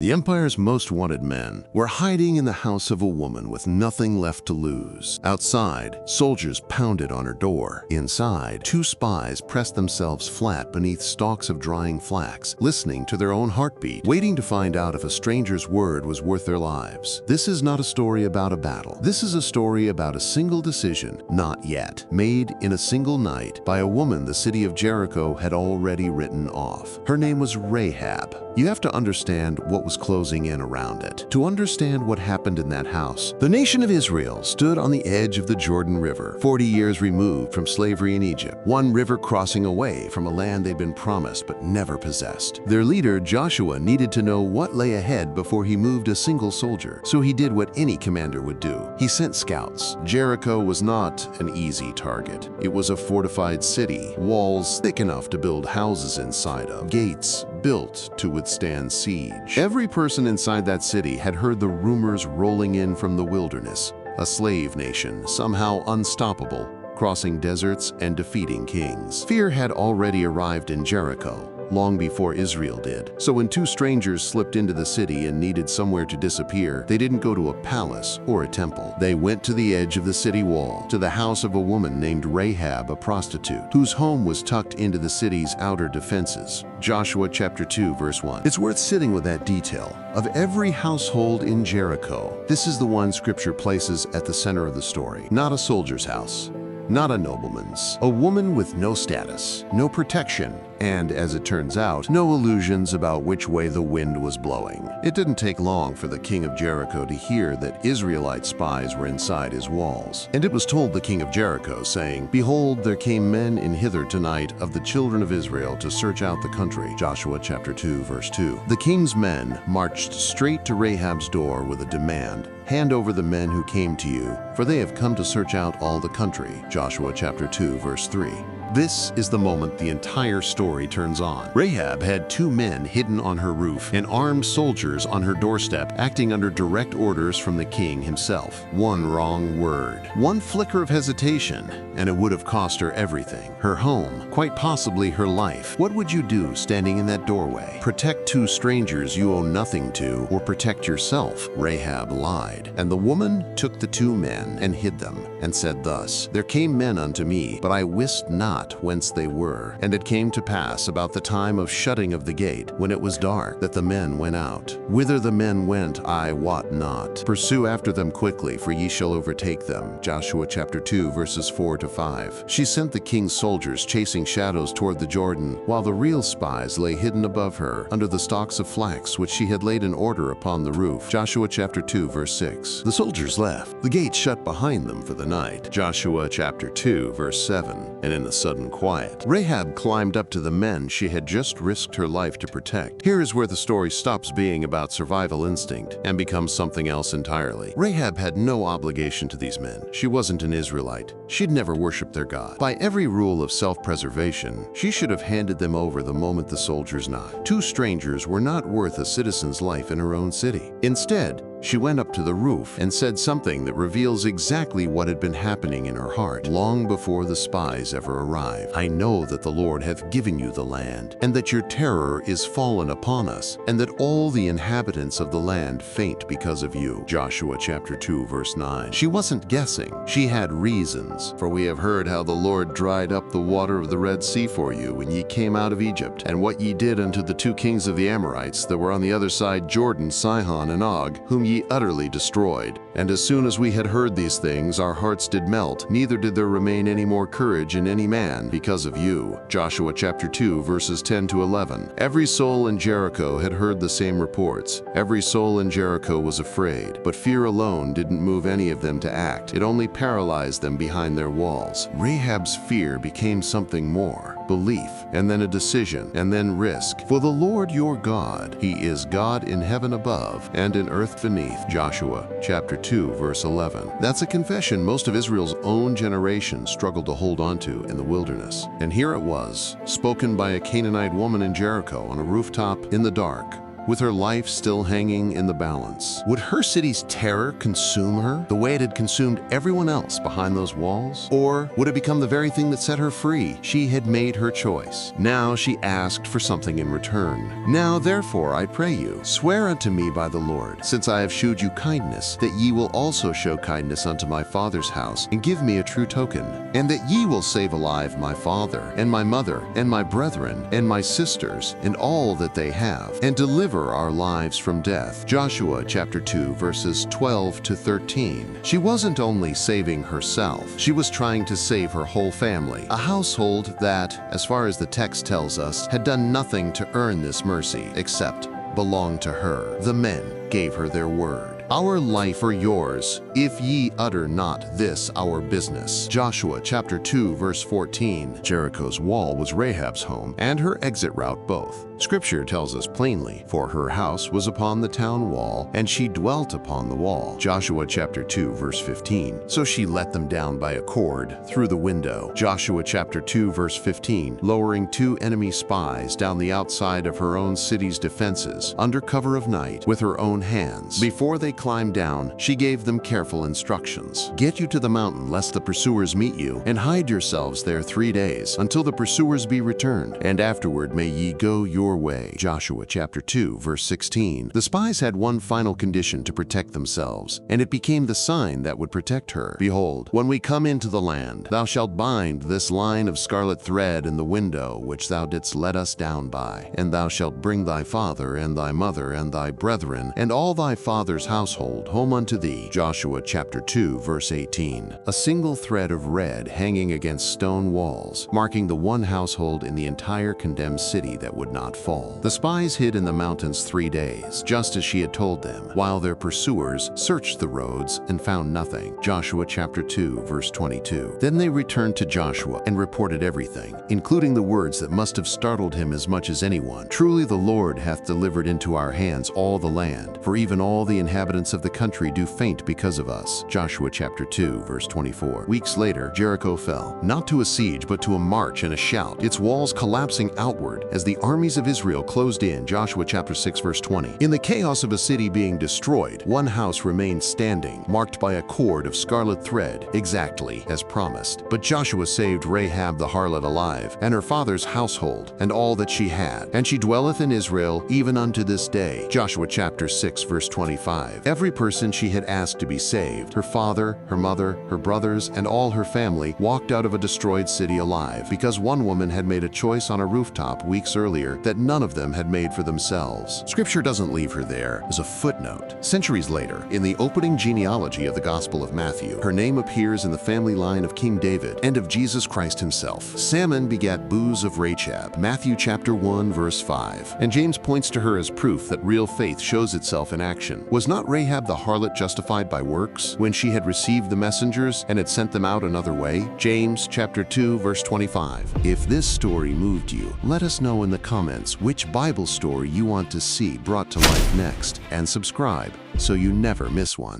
The empire's most wanted men were hiding in the house of a woman with nothing left to lose. Outside, soldiers pounded on her door. Inside, two spies pressed themselves flat beneath stalks of drying flax, listening to their own heartbeat, waiting to find out if a stranger's word was worth their lives. This is not a story about a battle. This is a story about a single decision, not yet, made in a single night by a woman the city of Jericho had already written off. Her name was Rahab. You have to understand what was closing in around it. To understand what happened in that house, the nation of Israel stood on the edge of the Jordan River, 40 years removed from slavery in Egypt, one river crossing away from a land they'd been promised but never possessed. Their leader, Joshua, needed to know what lay ahead before he moved a single soldier, so he did what any commander would do. He sent scouts. Jericho was not an easy target. It was a fortified city, walls thick enough to build houses inside of, gates built to withstand siege. Every person inside that city had heard the rumors rolling in from the wilderness, a slave nation, somehow unstoppable, crossing deserts and defeating kings. Fear had already arrived in Jericho, long before Israel did. So when two strangers slipped into the city and needed somewhere to disappear, they didn't go to a palace or a temple. They went to the edge of the city wall, to the house of a woman named Rahab, a prostitute, whose home was tucked into the city's outer defenses. Joshua chapter 2, verse 1. It's worth sitting with that detail. Of every household in Jericho, this is the one Scripture places at the center of the story. Not a soldier's house, not a nobleman's. A woman with no status, no protection, and, as it turns out, no illusions about which way the wind was blowing. It didn't take long for the king of Jericho to hear that Israelite spies were inside his walls. And it was told the king of Jericho, saying, "Behold, there came men in hither tonight of the children of Israel to search out the country." Joshua chapter 2, verse 2. The king's men marched straight to Rahab's door with a demand. "Hand over the men who came to you, for they have come to search out all the country." Joshua chapter 2, verse 3. This is the moment the entire story turns on. Rahab had two men hidden on her roof and armed soldiers on her doorstep, acting under direct orders from the king himself. One wrong word, one flicker of hesitation, and it would have cost her everything. Her home, quite possibly her life. What would you do standing in that doorway? Protect two strangers you owe nothing to, or protect yourself? Rahab lied. And the woman took the two men and hid them, and said thus, "There came men unto me, but I wist not whence they were. And it came to pass about the time of shutting of the gate, when it was dark, that the men went out. Whither the men went, I wot not. Pursue after them quickly, for ye shall overtake them." Joshua chapter 2, verses 4 to 5. She sent the king's soldiers chasing shadows toward the Jordan, while the real spies lay hidden above her, under the stalks of flax which she had laid in order upon the roof. Joshua chapter 2, verse 6. The soldiers left, the gate shut behind them for the night. Joshua chapter 2, verse 7. And in the sudden quiet, Rahab climbed up to the men she had just risked her life to protect. Here is where the story stops being about survival instinct and becomes something else entirely. Rahab had no obligation to these men. She wasn't an Israelite. She'd never worshiped their God. By every rule of self-preservation, she should have handed them over the moment the soldiers knocked. Two strangers were not worth a citizen's life in her own city. Instead, she went up to the roof and said something that reveals exactly what had been happening in her heart long before the spies ever arrived. "I know that the Lord hath given you the land, and that your terror is fallen upon us, and that all the inhabitants of the land faint because of you." Joshua chapter 2, verse 9. She wasn't guessing. She had reasons. "For we have heard how the Lord dried up the water of the Red Sea for you when ye came out of Egypt, and what ye did unto the two kings of the Amorites that were on the other side Jordan, Sihon and Og, whom ye utterly destroyed. And as soon as we had heard these things, our hearts did melt, neither did there remain any more courage in any man because of you." Joshua chapter 2, verses 10 to 11. Every soul in Jericho had heard the same reports. Every soul in Jericho was afraid, but fear alone didn't move any of them to act. It only paralyzed them behind their walls. Rahab's fear became something more. Belief, and then a decision, and then risk. "For the Lord your God, He is God in heaven above and in earth beneath." Joshua chapter 2, verse 11. That's a confession most of Israel's own generation struggled to hold on to in the wilderness. And here it was, spoken by a Canaanite woman in Jericho on a rooftop in the dark, with her life still hanging in the balance. Would her city's terror consume her the way it had consumed everyone else behind those walls? Or would it become the very thing that set her free? She had made her choice. Now she asked for something in return. Now therefore I pray you, swear unto me by the Lord, since I have shewed you kindness, that ye will also show kindness unto my father's house, and give me a true token, and that ye will save alive my father, and my mother, and my brethren, and my sisters, and all that they have, and deliver our lives from death. Joshua chapter 2, verses 12 to 13. She wasn't only saving herself, she was trying to save her whole family, a household that, as far as the text tells us, had done nothing to earn this mercy, except belong to her. The men gave her their word. Our life or yours, if ye utter not this our business. Joshua chapter 2, verse 14. Jericho's wall was Rahab's home and her exit route both. Scripture tells us plainly, for her house was upon the town wall, and she dwelt upon the wall. Joshua chapter 2, verse 15. So she let them down by a cord through the window. Joshua chapter 2, verse 15. Lowering 2 enemy spies down the outside of her own city's defenses, under cover of night, with her own hands. Before they climbed down, she gave them careful instructions. Get you to the mountain lest the pursuers meet you, and hide yourselves there 3 days, until the pursuers be returned, and afterward may ye go your way. Joshua chapter 2, verse 16. The spies had one final condition to protect themselves, and it became the sign that would protect her. Behold, when we come into the land, thou shalt bind this line of scarlet thread in the window which thou didst let us down by, and thou shalt bring thy father and thy mother and thy brethren and all thy father's household home unto thee. Joshua chapter 2, verse 18. A single thread of red hanging against stone walls, marking the one household in the entire condemned city that would not fall. The spies hid in the mountains 3 days, just as she had told them, while their pursuers searched the roads and found nothing. Joshua chapter 2, verse 22. Then they returned to Joshua and reported everything, including the words that must have startled him as much as anyone. Truly the Lord hath delivered into our hands all the land, for even all the inhabitants of the country do faint because of us. Joshua chapter 2, verse 24. Weeks later, Jericho fell, not to a siege, but to a march and a shout, its walls collapsing outward as the armies of Israel closed in. Joshua chapter 6, verse 20. In the chaos of a city being destroyed, one house remained standing, marked by a cord of scarlet thread, exactly as promised. But Joshua saved Rahab the harlot alive, and her father's household, and all that she had. And she dwelleth in Israel even unto this day. Joshua chapter 6, verse 25. Every person she had asked to be saved, her father, her mother, her brothers, and all her family, walked out of a destroyed city alive, because one woman had made a choice on a rooftop weeks earlier that none of them had made for themselves. Scripture doesn't leave her there as a footnote. Centuries later, in the opening genealogy of the Gospel of Matthew, her name appears in the family line of King David and of Jesus Christ himself. Salmon begat Booz of Rahab, Matthew chapter 1, verse 5. And James points to her as proof that real faith shows itself in action. Was not Rahab the harlot justified by works when she had received the messengers and had sent them out another way? James chapter 2, verse 25. If this story moved you, let us know in the comments which Bible story you want to see brought to life next, and subscribe so you never miss one.